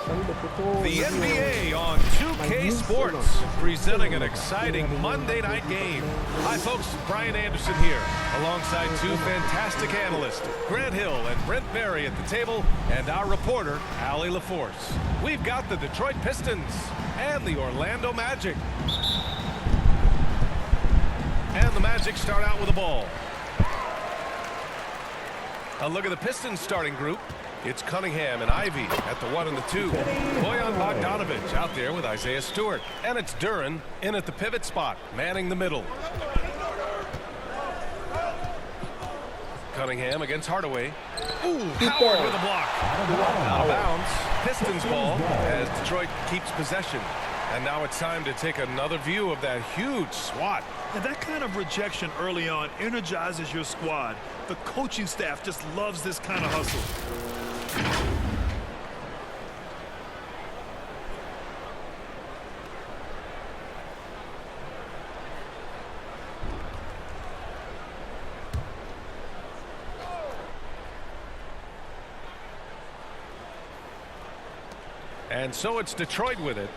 The NBA on 2K Sports, presenting an exciting Monday night game. Hi folks, Brian Anderson here, alongside two fantastic analysts, Grant Hill and Brent Berry at the table, and our reporter, Allie LaForce. We've got the Detroit Pistons and the Orlando Magic. And the Magic start out with the ball. A look at the Pistons starting group. It's Cunningham and Ivy at the 1 and the 2. Bojan Bogdanovic out there with Isaiah Stewart. And it's Duren in at the pivot spot, manning the middle. Cunningham against Hardaway. Ooh, Howard with a block. Out of bounds. Pistons ball as Detroit keeps possession. And now it's time to take another view of that huge swat. And that kind of rejection early on energizes your squad. The coaching staff just loves this kind of hustle. And so it's Detroit with it.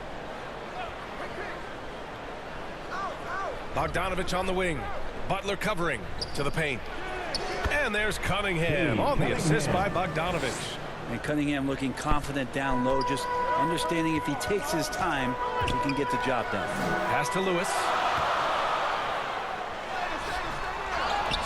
Bogdanovic on the wing. Butler covering to the paint. And there's Cunningham on the assist by Bogdanovic. And Cunningham looking confident down low, just understanding if he takes his time, he can get the job done. Pass to Lewis.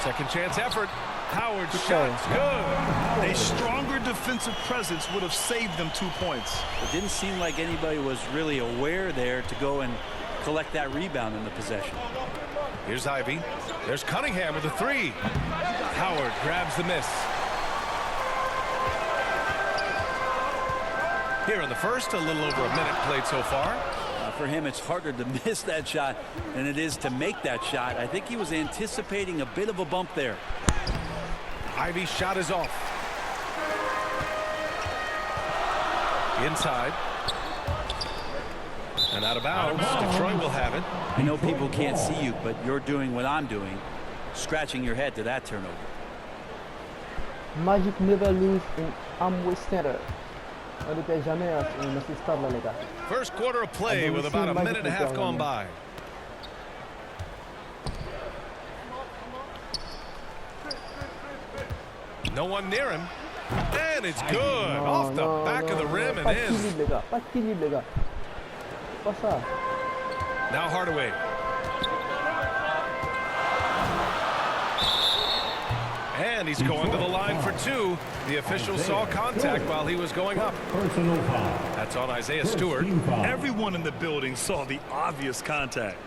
Second chance effort. Howard's shot's good. A stronger defensive presence would have saved them 2 points. It didn't seem like anybody was really aware there to go and collect that rebound in the possession. Here's Ivy. There's Cunningham with a 3. Howard grabs the miss. Here in the first, a little over a minute played so far. For him, it's harder to miss that shot than it is to make that shot. I think he was anticipating a bit of a bump there. Ivy's shot is off. Inside. And out of bounds. Detroit will have it. I know people can't see you, but you're doing what I'm doing. Scratching your head to that turnover. Magic never lose in Amway Center. On ne perd jamais dans ce stade-là, les gars. First quarter of play with about a minute and a half gone by. No one near him. And it's good. Off the back of the rim and in. Now Hardaway. And he's going to the line for 2. The official saw contact while he was going up. That's on Isaiah Stewart. Everyone in the building saw the obvious contact.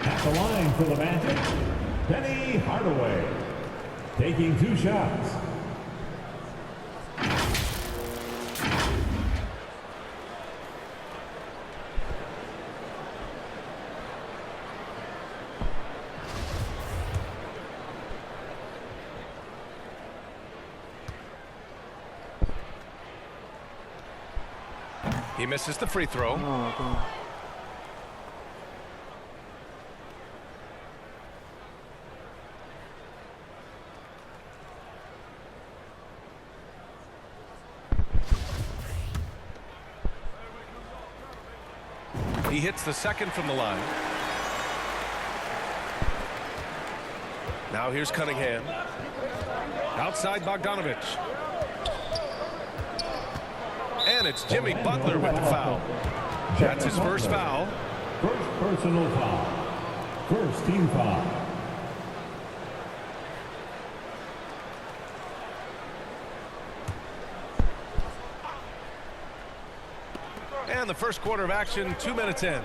At the line for the Magic, Penny Hardaway, taking 2 shots. He misses the free throw. He hits the second from the line. Now here's Cunningham. Outside Bogdanovic. And it's Jimmy Butler with the foul. That's his first foul. First personal foul. First team foul. And the first quarter of action, 2 minutes in.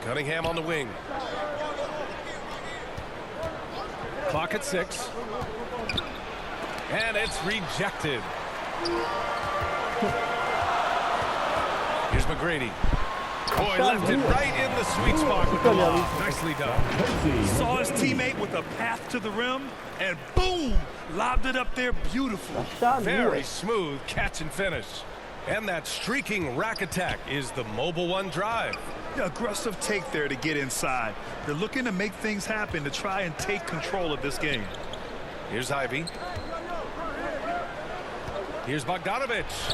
Cunningham on the wing. Clock at 6. And it's rejected. Here's McGrady. Boy, left it right in the sweet spot with the lob. Nicely done. Saw his teammate with a path to the rim, and boom! Lobbed it up there beautifully. Very smooth catch and finish. And that streaking rack attack is the Mobile One drive. Aggressive take there to get inside. They're looking to make things happen to try and take control of this game. Here's Ivy. Here's Bogdanovich.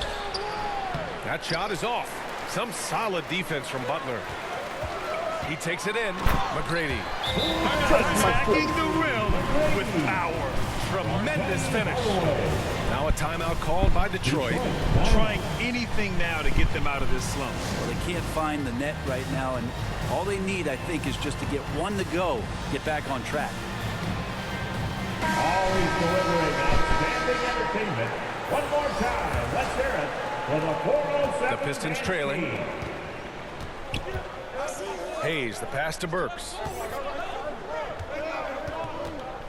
That shot is off. Some solid defense from Butler. He takes it in. McGrady. Attacking the rim with power. Tremendous finish. Now a timeout called by Detroit. Trying anything now to get them out of this slump. Well, they can't find the net right now, and all they need, I think, is just to get one to go, get back on track. Always delivering outstanding entertainment. One more time, let's hear it for the 407. The Pistons trailing. Hayes, the pass to Burks.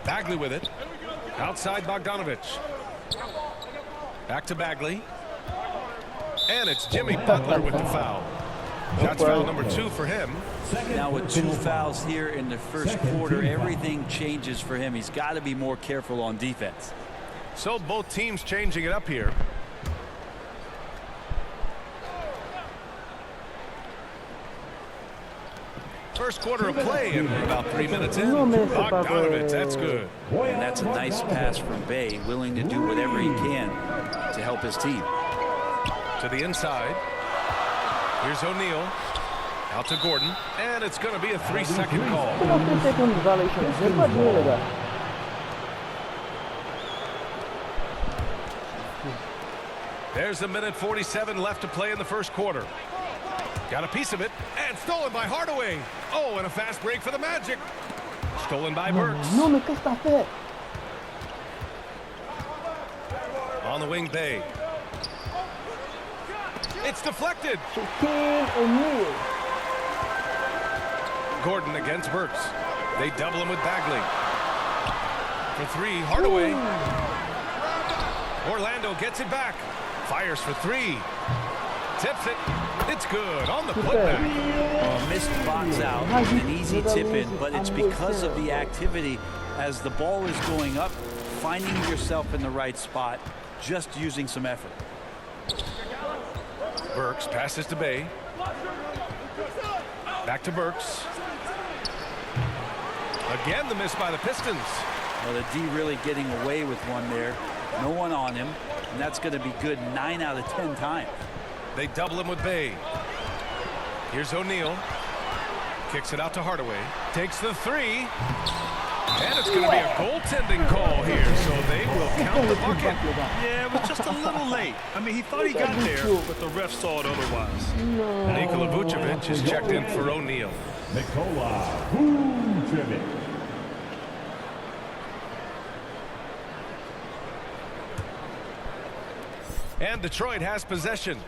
Bagley with it. Outside Bogdanovich. Back to Bagley. And it's Jimmy Butler with the foul. That's foul number 2 for him. Now with 2 fouls here in the first quarter, everything changes for him. He's got to be more careful on defense. So both teams changing it up here. First quarter of play, and we're about 3 minutes in. Bogdanovich, that's good. And that's a nice pass from Bay, willing to do whatever he can to help his team. To the inside. Here's O'Neal. Out to Gordon. And it's going to be a 3-second call. There's a minute 47 left to play in the first quarter. Got a piece of it, and stolen by Hardaway. Oh, and a fast break for the Magic. Stolen by Burks. Non, mais qu'est-ce que t'as fait? On the wing, Bay. It's deflected. O'Neal. Gordon against Burks. They double him with Bagley. For 3, Hardaway. Orlando gets it back. Fires for 3. Tips it. It's good on the putback. Missed box out, an easy tip in, but it's because of the activity as the ball is going up, finding yourself in the right spot, just using some effort. Burks passes to Bay. Back to Burks. Again, the miss by the Pistons. Well, the D really getting away with one there. No one on him, and that's going to be good 9 out of 10 times. They double him with Bay. Here's O'Neal. Kicks it out to Hardaway. Takes the 3. And it's going to be a goaltending call here, so they will count the bucket. Yeah, it was just a little late. I mean, he thought he got there, but the ref saw it otherwise. Nikola Vucevic is checked in for O'Neal. Nikola Vucevic. And Detroit has possession.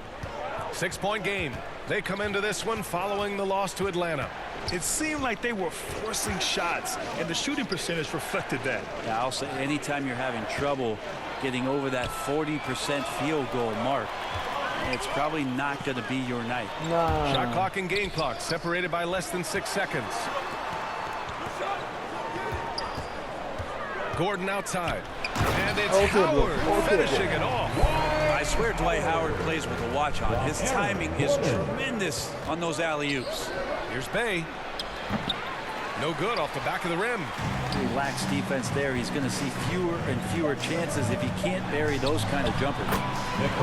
6-point game. They come into this one following the loss to Atlanta. It seemed like they were forcing shots, and the shooting percentage reflected that. Yeah, I'll say anytime you're having trouble getting over that 40% field goal mark, it's probably not going to be your night. Shot clock and game clock separated by less than 6 seconds. Gordon outside. And it's Howard finishing it off. I swear Dwight Howard plays with a watch on. His timing is tremendous on those alley-oops. Here's Bay. No good off the back of the rim. He lacks defense there. He's going to see fewer and fewer chances if he can't bury those kind of jumpers.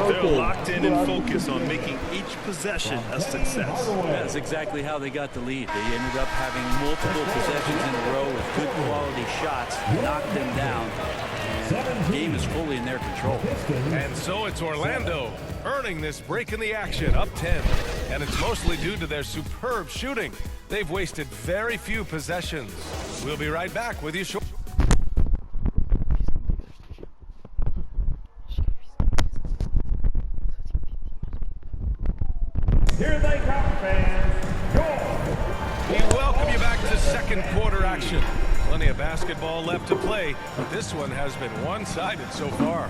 They're locked in and focused on making each possession a success. That's exactly how they got the lead. They ended up having multiple possessions in a row with good quality shots, knocked them down. The game is fully in their control. And so it's Orlando earning this break in the action, up 10. And it's mostly due to their superb shooting. They've wasted very few possessions. We'll be right back with you shortly. Here they come, fans. We welcome you back to second quarter action. Plenty of basketball left to play, but this one has been one-sided so far.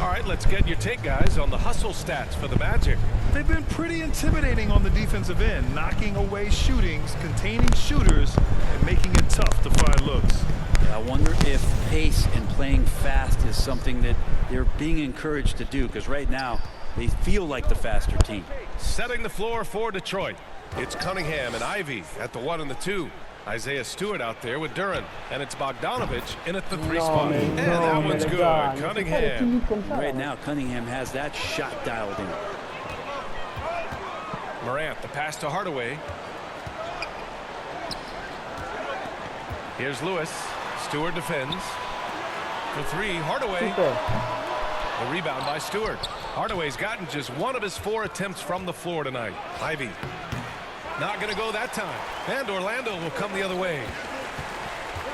All right, let's get your take, guys, on the hustle stats for the Magic. They've been pretty intimidating on the defensive end, knocking away shootings, containing shooters, and making it tough to find looks. I wonder if pace and playing fast is something that they're being encouraged to do, because right now they feel like the faster team. Setting the floor for Detroit. It's Cunningham and Ivy at the 1 and the 2. Isaiah Stewart out there with Duran, and it's Bogdanovich in at the 3 spot. And that one's good. Cunningham. Right now, Cunningham has that shot dialed in. Morant, the pass to Hardaway. Here's Lewis. Stewart defends. For 3, Hardaway. The rebound by Stewart. Hardaway's gotten just 1 of his 4 attempts from the floor tonight. Ivy. Not going to go that time. And Orlando will come the other way.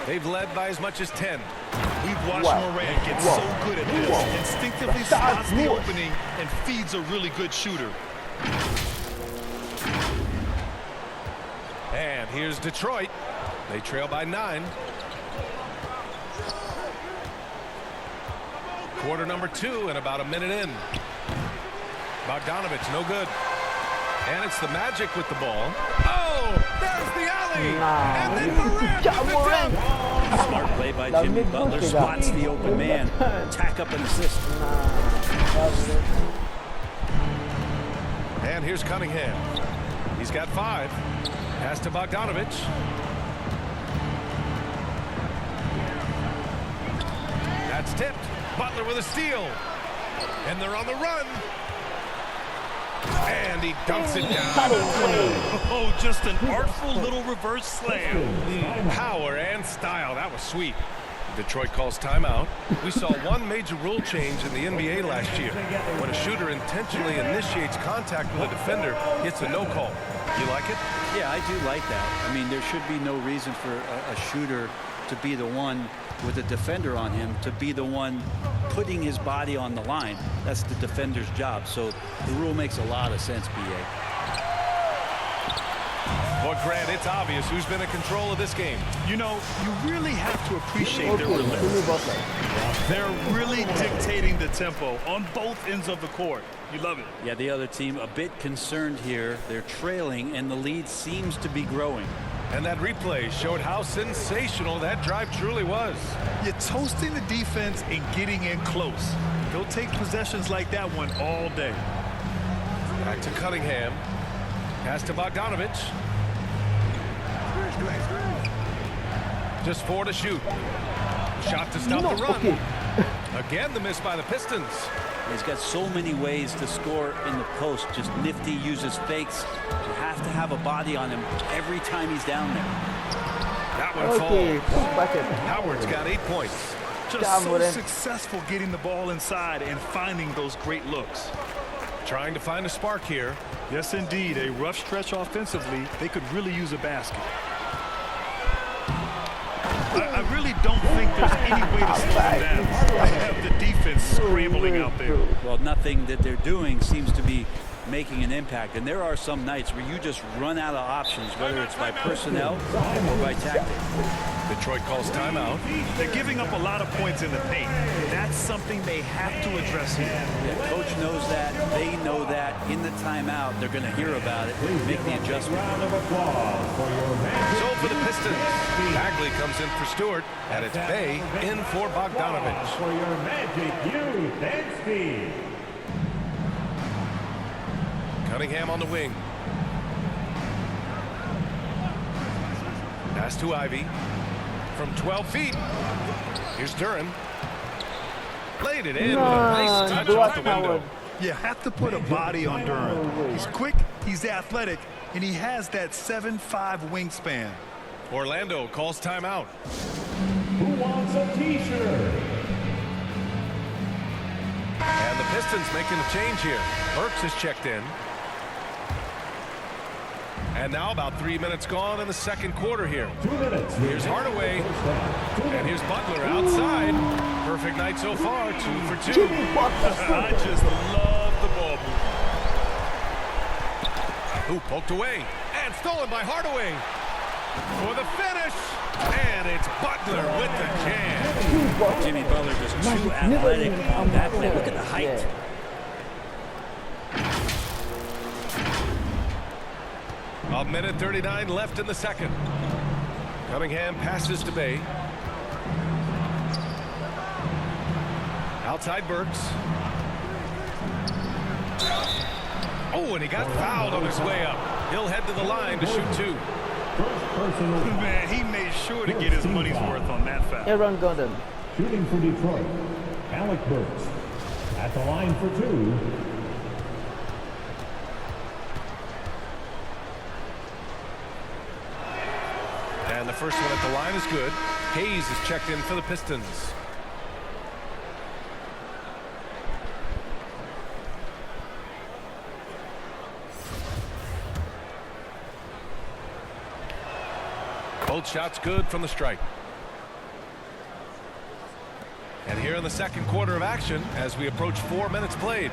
They've led by as much as 10. We've watched Morant get so good at this. Instinctively spots the opening and feeds a really good shooter. And here's Detroit. They trail by 9. Quarter number 2 and about a minute in. Bogdanovich, no good. And it's the Magic with the ball. Oh, there's the alley. And then Morant with the dunk. Smart play by Jimmy Butler. Spots the open man. Tack up an assist. And here's Cunningham. He's got 5. Pass to Bogdanovich. That's tipped. Butler with a steal. And they're on the run. And he dunks it down. Oh, just an artful little reverse slam. Power and style. That was sweet. Detroit calls timeout. We saw one major rule change in the NBA last year. When a shooter intentionally initiates contact with a defender, it's a no call. You like it? Yeah, I do like that. I mean, there should be no reason for a shooter to be the one with a defender on him, to be the one putting his body on the line. That's the defender's job. So the rule makes a lot of sense, B.A. Well, Grant, it's obvious who's been in control of this game. You know, you really have to appreciate their relentless. They're really dictating the tempo on both ends of the court. You love it. Yeah, the other team a bit concerned here. They're trailing, and the lead seems to be growing. And that replay showed how sensational that drive truly was. You're toasting the defense and getting in close. They'll take possessions like that one all day. Back to Cunningham. Pass to Bogdanovich. Just 4 to shoot. Shot to stop the run. Again, the miss by the Pistons. He's got so many ways to score in the post. Just nifty, uses fakes. You have to have a body on him every time he's down there. That one falls. Howard's got 8 points. Just so successful getting the ball inside and finding those great looks. Trying to find a spark here. Yes, indeed. A rough stretch offensively. They could really use a basket. I really don't think there's any way to slow them down. They have the defense scrambling out there. Well, nothing that they're doing seems to be making an impact. And there are some nights where you just run out of options, whether it's by personnel or by tactic. Detroit calls timeout. They're giving up a lot of points in the paint. That's something they have to address here. Yeah, coach knows that. They know that. In the timeout, they're going to hear about it, make the adjustment. So for the Pistons, Bagley comes in for Stewart, and it's Bay in for Bogdanovich. For your Magic youth and speed. Cunningham on the wing. Pass to Ivy. From 12 feet. Here's Duran. Laid it in with a nice touch off the window. You have to put a body on Duran. He's quick, he's athletic, and he has that 7'5" wingspan. Orlando calls timeout. Who wants a t-shirt? And the Pistons making a change here. Burks has checked in. And now about 3 minutes gone in the second quarter here. 2 minutes. Here's Hardaway. And here's Butler outside. Perfect night so far, 2 for 2. I just love the ball movement. Who poked away. And stolen by Hardaway. For the finish. And it's Butler with the jam. Jimmy Butler just too athletic on that play. Look at the height. A minute 39 left in the second. Cunningham passes to Bay. Outside Burks. Oh, and he got fouled on his way up. He'll head to the line to shoot 2. First personal foul. Man, he made sure to get his money's worth on that foul. Aaron Gordon. Shooting for Detroit, Alec Burks. At the line for 2. And the first one at the line is good. Hayes is checked in for the Pistons. Both shots good from the stripe. And here in the second quarter of action, as we approach 4 minutes played.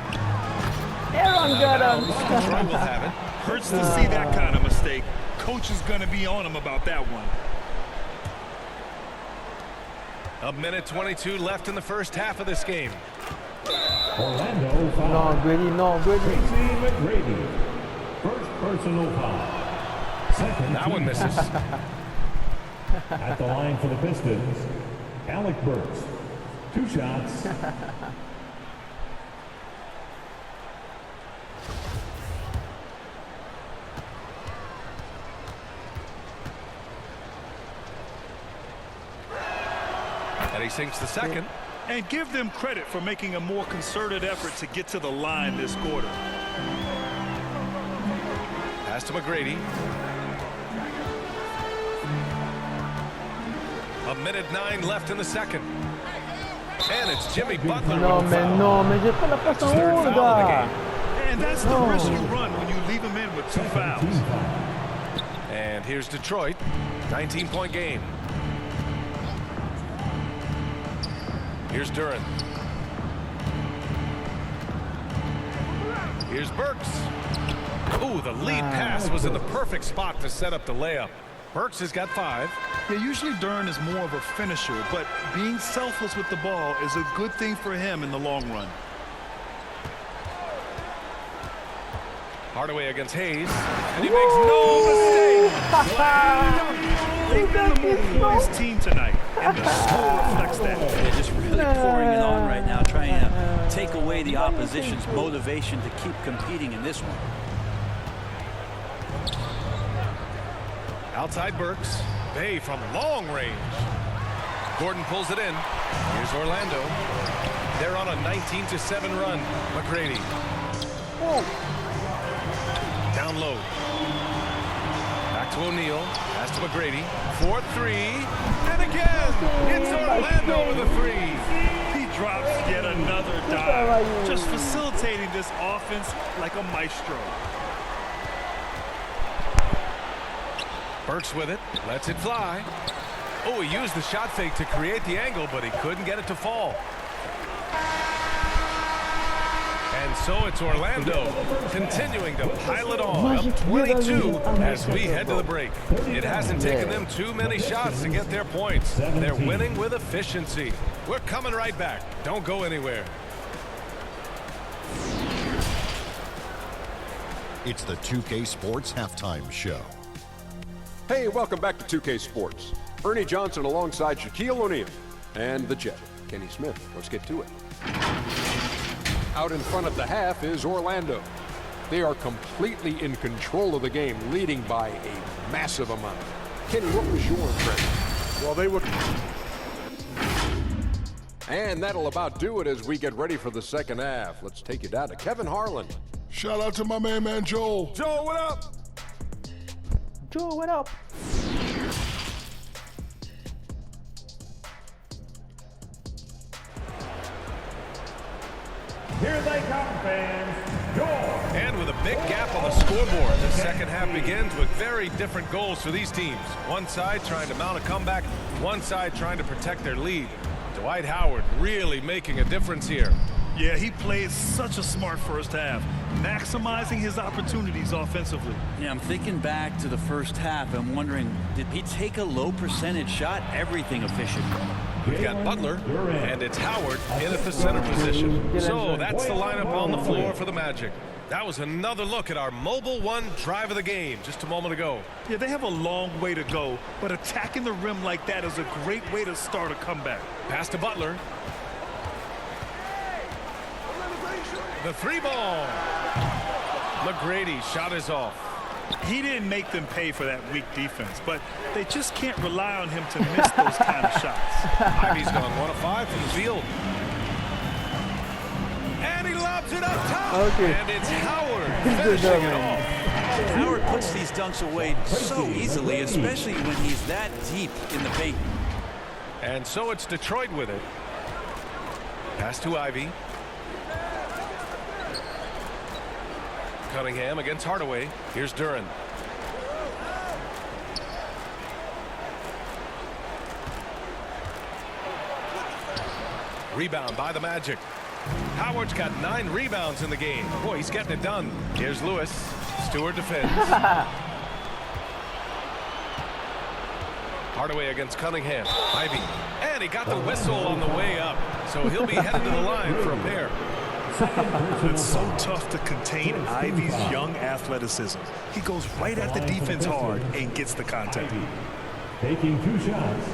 Aaron Gordon. Detroit will have it. Hurts to see that kind of mistake. Coach is going to be on him about that one. A minute 22 left in the first half of this game. Orlando foul. No, Grady, no, Grady. Casey McGrady. First personal foul. Second. That one misses. At the line for the Pistons, Alec Burks. 2 shots. And he sinks the second. And give them credit for making a more concerted effort to get to the line this quarter. Pass to McGrady. A minute 9 left in the second. And it's Jimmy Butler No, with the man, foul. no, man. J'ai pas la passe en Third haut, le foul of the gars. game. And that's the risk you run when you leave him in with 2 fouls. And here's Detroit. 19-point game. Here's Duran. Here's Burks. Ooh, the lead pass was in the perfect spot to set up the layup. Burks has got 5. Yeah, usually Duran is more of a finisher, but being selfless with the ball is a good thing for him in the long run. Hardaway against Hayes. And he makes no mistake. They've been the more poised team tonight, and the score reflects that. They're just really pouring it on right now, trying to take away the opposition's motivation to keep competing in this one. Outside Burks. Bay from long range. Gordon pulls it in. Here's Orlando. They're on a 19-7 run. McGrady. Down low. Back to O'Neal. Pass to McGrady. 4-3. And again, it's Orlando with a 3. He drops yet another dive, just facilitating this offense like a maestro. Burks with it. Lets it fly. Oh, he used the shot fake to create the angle, but he couldn't get it to fall. And so it's Orlando continuing to pile it on, up 22 as we head to the break. It hasn't taken them too many shots to get their points. They're winning with efficiency. We're coming right back. Don't go anywhere. It's the 2K Sports Halftime Show. Hey, welcome back to 2K Sports. Ernie Johnson alongside Shaquille O'Neal and the Jet, Kenny Smith. Let's get to it. Out in front of the half is Orlando. They are completely in control of the game, leading by a massive amount. Kenny, what was your impression? Well, they would... And that'll about do it as we get ready for the second half. Let's take you down to Kevin Harlan. Shout out to my man Joel. Joel, what up? Joe, what up? Here they come, fans. Joel. And with a big gap on the scoreboard, the second half begins with very different goals for these teams. One side trying to mount a comeback, one side trying to protect their lead. Dwight Howard really making a difference here. Yeah, he played such a smart first half, maximizing his opportunities offensively. Yeah, I'm thinking back to the first half. I'm wondering, did he take a low percentage shot? Everything efficient. We've got Butler, and it's Howard in at the center position. So that's the lineup on the floor for the Magic. That was another look at our Mobile One drive of the game just a moment ago. Yeah, they have a long way to go, but attacking the rim like that is a great way to start a comeback. Pass to Butler. The 3 ball. McGrady shot is off. He didn't make them pay for that weak defense, but they just can't rely on him to miss those kind of shots. Ivy's gone 1 of 5 from the field. And he lobs it up top. Okay. And it's Howard finishing it off. Howard puts these dunks away so easily, especially when he's that deep in the paint. And so it's Detroit with it. Pass to Ivy. Cunningham against Hardaway. Here's Duran. Rebound by the Magic. Howard's got 9 rebounds in the game. Boy, he's getting it done. Here's Lewis. Stewart defends. Hardaway against Cunningham. Ivy. And he got the whistle on the way up. So he'll be headed to the line for a pair. It's so tough to contain Ivy's young athleticism. He goes right at the defense hard and gets the contact. Taking 2 shots.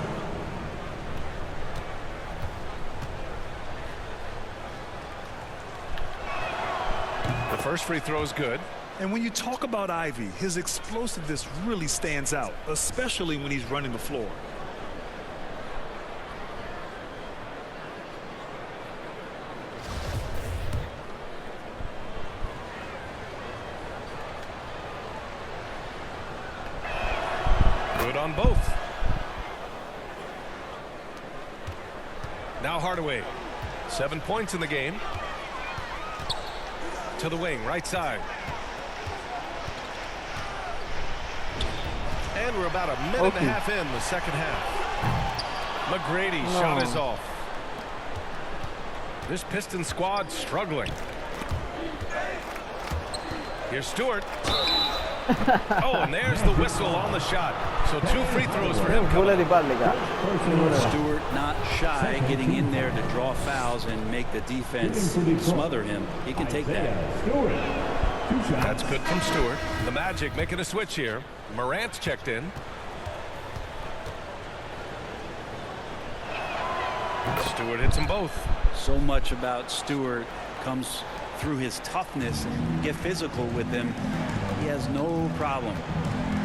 The first free throw is good. And when you talk about Ivy, his explosiveness really stands out, especially when he's running the floor. Good on both. Now Hardaway. 7 points in the game. To the wing, right side. And we're about a minute and a half in the second half. McGrady shot is off. This Piston squad struggling. Here's Stewart. Oh, and there's the whistle on the shot. So 2 free throws for him. Stewart not shy, getting in there to draw fouls and make the defense smother him. He can take that. That's good from Stewart. The Magic making a switch here. Morant's checked in. Stewart hits them both. So much about Stewart comes through his toughness. And get physical with him. He has no problem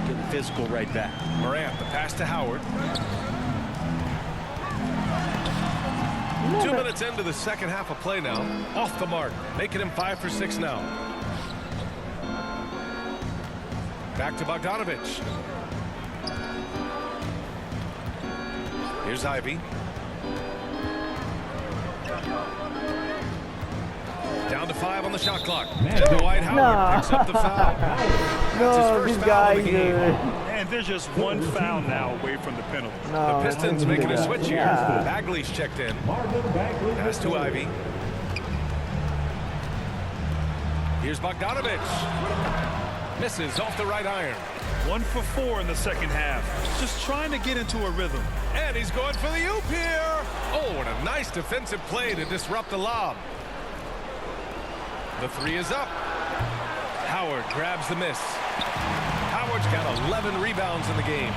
getting physical right back. Morant, the pass to Howard. 2 minutes into the second half of play now. Off the mark, making him 5 for 6 now. Back to Bogdanovich. Here's Ivy. Down to 5 on the shot clock. And Dwight Howard picks up the foul. That's his first foul of the game. And there's just 1 foul now away from the penalty. The Pistons making a switch here. Bagley's checked in. Pass to Ivy. Here's Bogdanovich. Misses off the right iron. 1 for 4 in the second half. Just trying to get into a rhythm. And he's going for the oop here. Oh, and a nice defensive play to disrupt the lob. The 3 is up. Howard grabs the miss. Howard's got 11 rebounds in the game.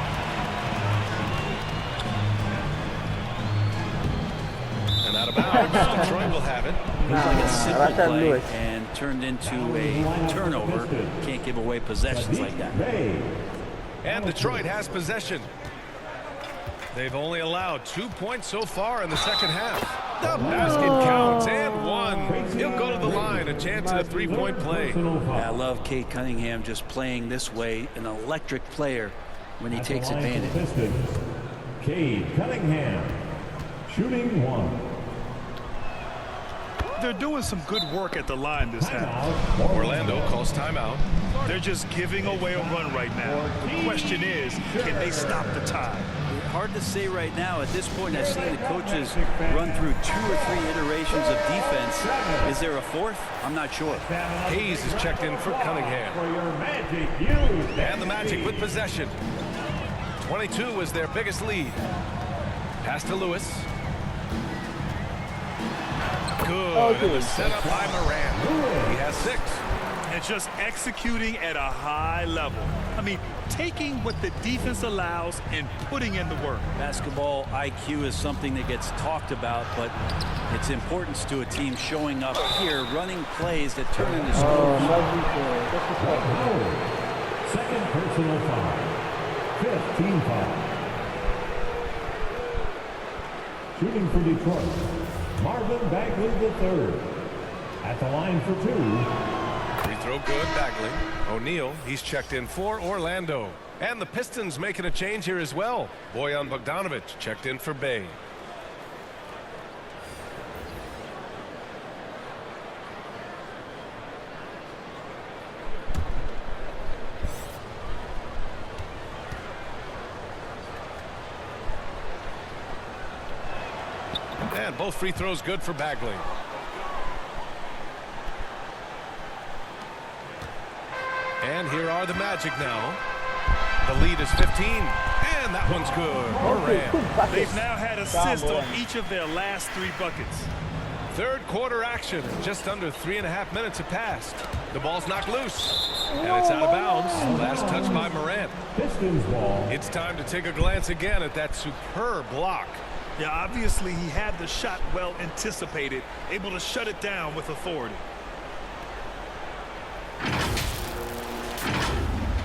And out of bounds, Detroit will have it. It was like a simple play and turned into a turnover. Can't give away possessions like that. And Detroit has possession. They've only allowed 2 points so far in the second half. The basket counts and 1. He'll go to the line, a chance at a 3-point play. Yeah, I love Cade Cunningham just playing this way, an electric player when he takes advantage. Cade Cunningham, shooting 1. They're doing some good work at the line this half. Orlando calls timeout. They're just giving away a run right now. The question is, can they stop the tide? Hard to say right now. At this point, I've seen the coaches run through 2 or 3 iterations of defense. Is there a 4th? I'm not sure. Hayes is checked in for Cunningham. And the Magic with possession. 22 was their biggest lead. Pass to Lewis. Good. And the setup by Morant. He has 6. And just executing at a high level. I mean, taking what the defense allows and putting in the work. Basketball IQ is something that gets talked about, but its importance to a team showing up here, running plays that turn into scores. Second personal foul. 5th team foul. Shooting for Detroit, Marvin Bagley III. At the line for 2. Free throw good, Bagley. O'Neal, he's checked in for Orlando. And the Pistons making a change here as well. Bojan Bogdanovic checked in for Bay. And both free throws good for Bagley. And here are the Magic now. The lead is 15, and that one's good. Morant. They've now had assists on each of their last 3 buckets. Third quarter action. Just under 3.5 minutes have passed. The ball's knocked loose, and it's out of bounds. Last touch by Morant. Pistons ball. It's time to take a glance again at that superb block. Yeah, obviously he had the shot well anticipated, able to shut it down with authority.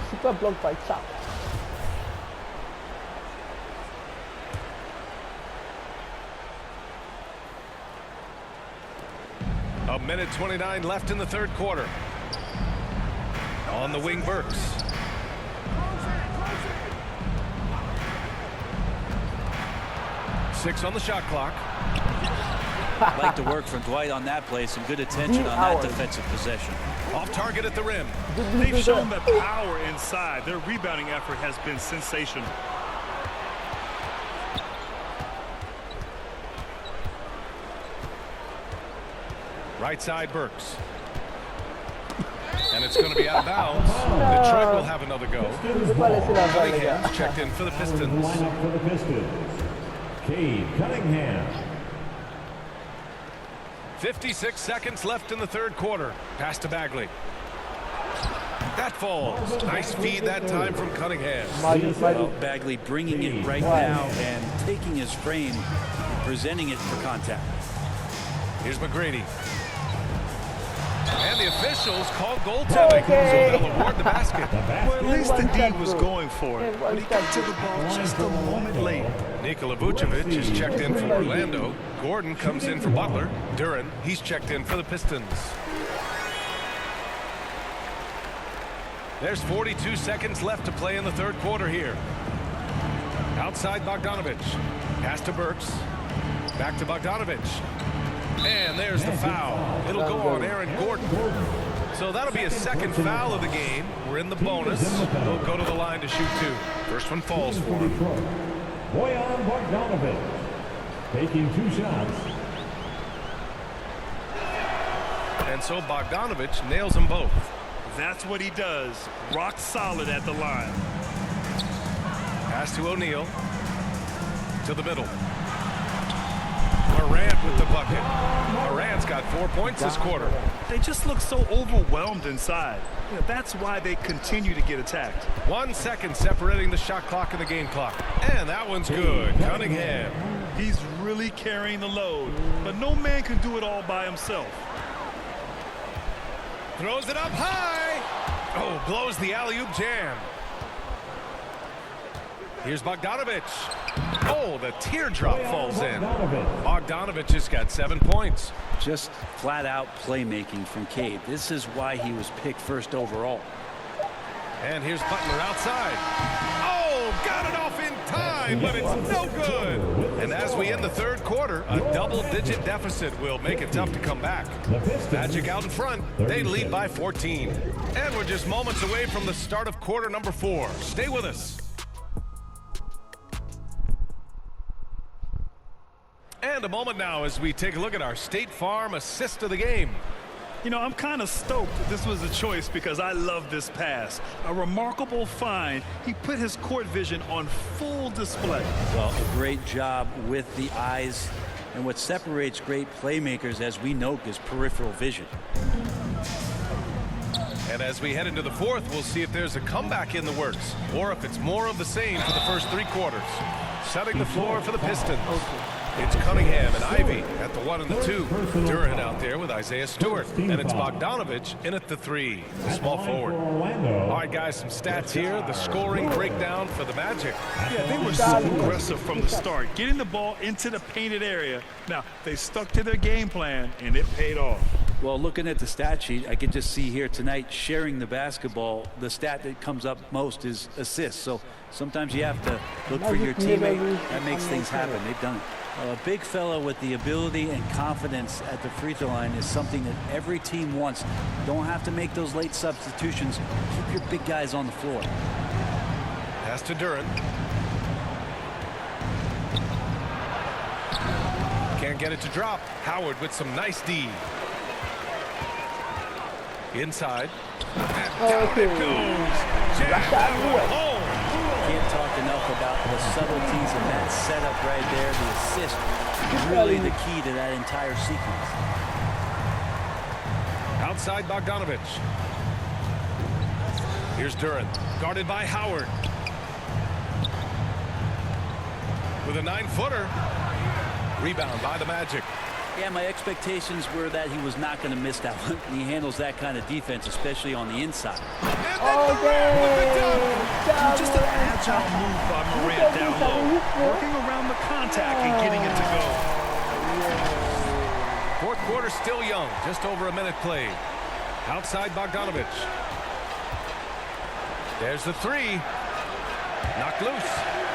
Super block by Chap. A minute 29 left in the third quarter. On the wing, Burks. Six on the shot clock. I'd like to work for Dwight on that play. Some good attention on that defensive possession. Off target at the rim. They've shown that power inside. Their rebounding effort has been sensational. Right side, Burks. And it's going to be out of bounds. Detroit will have another go. Cunningham's checked in for the Pistons. Lineup for the Pistons. Cade Cunningham. 56 seconds left in the third quarter. Pass to Bagley. That falls. Nice feed that time from Cunningham. Well, Bagley bringing it right now and taking his frame, presenting it for contact. Here's McGrady. And the officials call goaltending, so they'll award the basket. Well, at least the D was going for it, but he got to the ball just a moment late. Nikola Vucevic is checked in for Orlando. Gordon comes in for Butler. Duran, he's checked in for the Pistons. There's 42 seconds left to play in the third quarter here. Outside Bogdanovic. Pass to Burks. Back to Bogdanovic. And there's the foul. It'll go on Aaron Gordon. So that'll be a second foul of the game. We're in the bonus. They'll go to the line to shoot 2. First one falls for him. Bojan Bogdanovic taking 2 shots. And so Bogdanovic nails them both. That's what he does. Rock solid at the line. Pass to O'Neal. To the middle. Morant with the bucket. Morant's got 4 points this quarter. They just look so overwhelmed inside. You know, that's why they continue to get attacked. 1 second separating the shot clock and the game clock. And that one's good. Cunningham. He's really carrying the load, but no man can do it all by himself. Throws it up high. Oh, blows the alley-oop jam. Here's Bogdanovic. Oh, the teardrop falls in. Bogdanovic has got 7 points. Just flat-out playmaking from Cade. This is why he was picked first overall. And here's Butler outside. Oh, got it off in time, but it's no good. And as we end the third quarter, a double-digit deficit will make it tough to come back. Magic out in front. They lead by 14. And we're just moments away from the start of quarter number 4. Stay with us. And a moment now as we take a look at our State Farm assist of the game. You know, I'm kind of stoked that this was a choice because I love this pass. A remarkable find. He put his court vision on full display. Well, a great job with the eyes. And what separates great playmakers, as we know, is peripheral vision. And as we head into the fourth, we'll see if there's a comeback in the works or if it's more of the same for the first 3 quarters. Setting the floor for the Pistons. It's Cunningham and Ivy at the 1 and the 2. Duran out there with Isaiah Stewart. And it's Bogdanovich in at the 3, the small forward. All right, guys, some stats here. The scoring breakdown for the Magic. Yeah, they were so aggressive from the start, getting the ball into the painted area. Now, they stuck to their game plan, and it paid off. Well, looking at the stat sheet, I could just see here tonight sharing the basketball. The stat that comes up most is assists. So sometimes you have to look for your teammate. That makes things happen. They've done it. A big fella with the ability and confidence at the free throw line is something that every team wants. You don't have to make those late substitutions. Keep your big guys on the floor. Pass to Duran. Can't get it to drop. Howard with some nice D. Inside. And down it goes. Jam that one home. Can't talk enough about the subtleties in that setup right there. The assist is really the key to that entire sequence. Outside Bogdanovich. Here's Duran, guarded by Howard. With a 9-footer. Rebound by the Magic. Yeah, my expectations were that he was not going to miss that one. He handles that kind of defense, especially on the inside. Just an agile move by Morant down low, working around the contact and getting it to go. Fourth quarter still young, just over a minute played. Outside Bogdanovich. There's the 3. Knocked loose.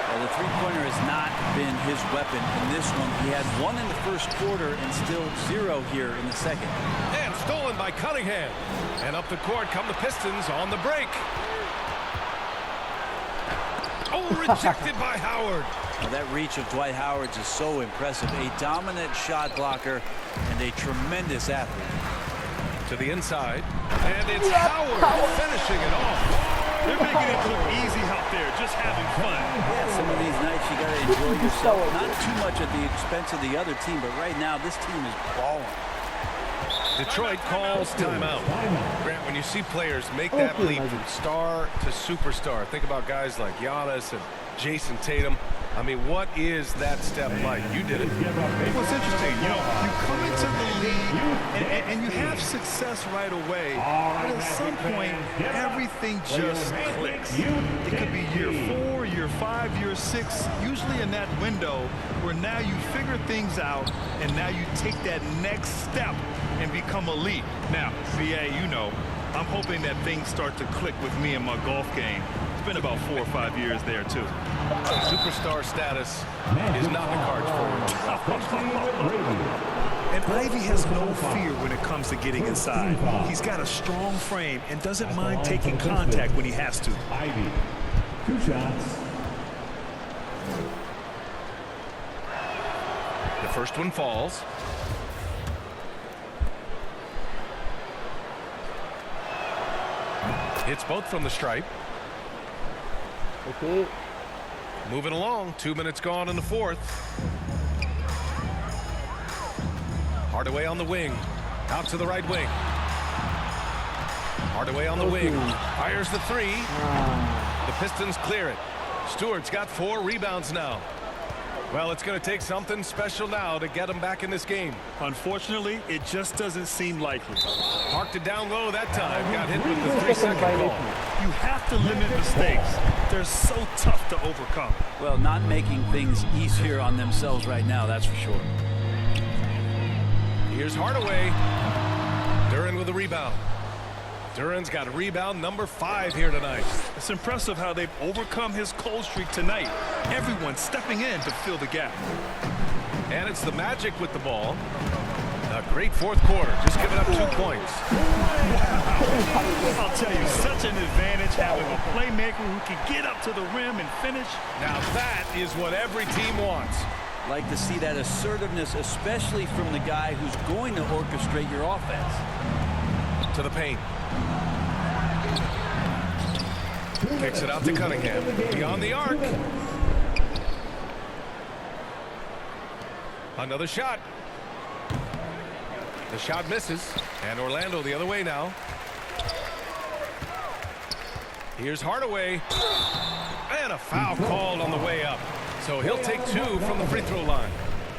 Well, the three-pointer has not been his weapon in this one. He had 1 in the first quarter and still 0 here in the second. And stolen by Cunningham. And up the court come the Pistons on the break. Oh, rejected by Howard. Now, that reach of Dwight Howard's is so impressive. A dominant shot blocker and a tremendous athlete. To the inside. And it's Howard finishing it off. They're making it look easy out there, just having fun. Yeah, some of these nights you got to enjoy yourself. Not too much at the expense of the other team, but right now this team is balling. Detroit calls timeout. Grant, when you see players make that leap from star to superstar, think about guys like Giannis and Jason Tatum. I mean, what is that step like? You did it. What's interesting, you know, you come into the league and you have success right away, but at some point, everything just clicks. It could be year 4, year 5, year 6, usually in that window where now you figure things out and now you take that next step and become elite. Now, BA, you know, I'm hoping that things start to click with me in my golf game. It's been about 4 or 5 years there, too. Superstar status is not in the cards for him. And Ivy has no fear when it comes to getting inside. He's got a strong frame and doesn't mind taking contact when he has to. Ivy, 2 shots. The first one falls. Hits both from the stripe. Okay. Moving along, 2 minutes gone in the fourth. Hardaway on the wing, out to the right wing. Hardaway on the wing, fires the 3. The Pistons clear it. Stewart's got 4 rebounds now. Well, it's going to take something special now to get him back in this game. Unfortunately, it just doesn't seem likely. Parked it down low that time. Got hit with the 3-second call. You have to limit mistakes. They're so tough to overcome. Well, not making things easier on themselves right now, that's for sure. Here's Hardaway. Duran with a rebound. Duran's got rebound number 5 here tonight. It's impressive how they've overcome his cold streak tonight. Everyone stepping in to fill the gap. And it's the Magic with the ball. A great fourth quarter, just giving up 2 points. I'll tell you, such an advantage having a playmaker who can get up to the rim and finish. Now that is what every team wants. Like to see that assertiveness, especially from the guy who's going to orchestrate your offense. To the paint. Kicks it out to Cunningham. Beyond the arc. Another shot. The shot misses. And Orlando the other way now. Here's Hardaway. And a foul called on the way up. So he'll take 2 from the free throw line.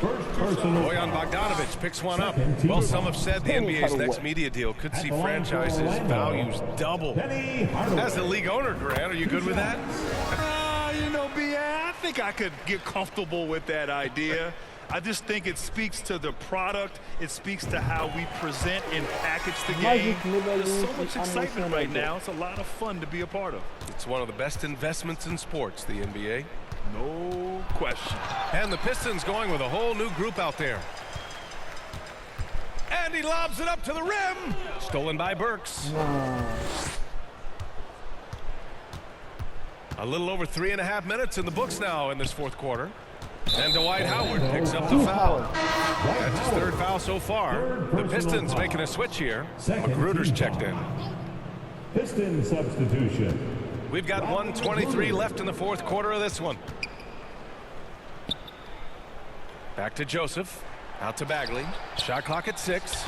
First personal Bojan foul. Bogdanovic picks one up. Second team Well, some foul. have said the NBA's next media deal could see franchises' values double. Penny Hardaway. As a league owner, Grant, are you good with that? You know, B.A., I think I could get comfortable with that idea. I just think it speaks to the product. It speaks to how we present and package the game. There's so much excitement right now. It's a lot of fun to be a part of. It's one of the best investments in sports, the NBA. No question. And the Pistons going with a whole new group out there. And he lobs it up to the rim. Stolen by Burks. A little over 3.5 minutes in the books now in this fourth quarter. And Dwight Howard picks up the foul. That's his third foul so far. The Pistons making a switch here. Magruder's checked in. Piston substitution. We've got 1:23 left in the fourth quarter of this one. Back to Joseph. Out to Bagley. Shot clock at 6.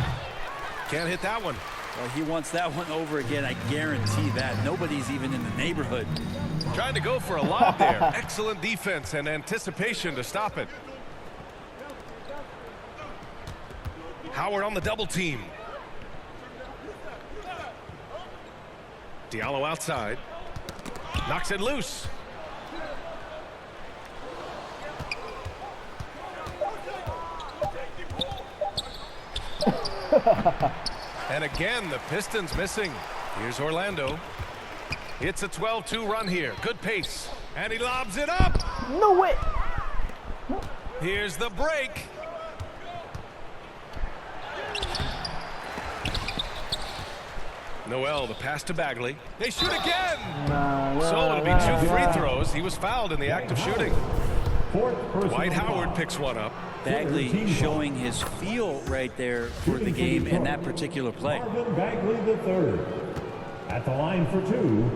Can't hit that one. Well, he wants that one over again. I guarantee that. Nobody's even in the neighborhood. Trying to go for a lob there. Excellent defense and anticipation to stop it. Howard on the double team. Diallo outside. Knocks it loose. And again, the Pistons missing. Here's Orlando. It's a 12-2 run here. Good pace. And he lobs it up. No way. Here's the break. Noel, the pass to Bagley. They shoot again. So it'll be 2 free throws. He was fouled in the act of shooting. Dwight Howard picks one up. Bagley showing his feel right there for the game in that particular play. Marvin Bagley III. At the line for 2.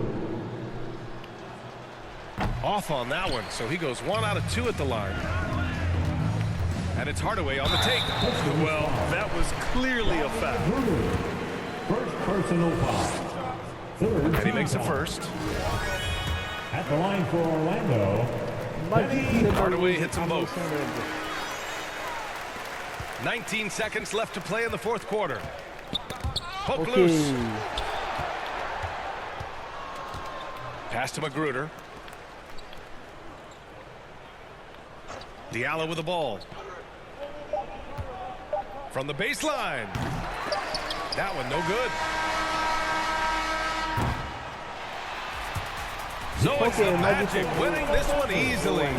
Off on that one, so he goes 1 out of 2 at the line. And it's Hardaway on the take. Well, that was clearly a foul. First personal foul. Third And he makes a foul. first. At the line for Orlando. Hardaway hits them both. 19 seconds left to play in the fourth quarter. Poke loose. Pass to Magruder. Diallo with the ball. From the baseline. That one no good. So it's the Magic winning this one easily.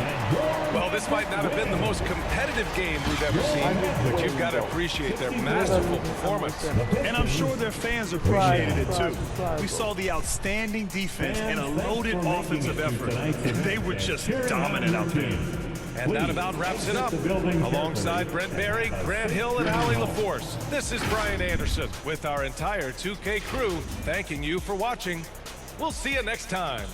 Well, this might not have been the most competitive game we've ever seen, but you've got to appreciate their masterful performance. And I'm sure their fans appreciated it too. We saw the outstanding defense and a loaded offensive effort. They were just dominant out there. And that about wraps it up. Alongside Brent Barry, Grant Hill, and Allie LaForce, this is Brian Anderson with our entire 2K crew thanking you for watching. We'll see you next time.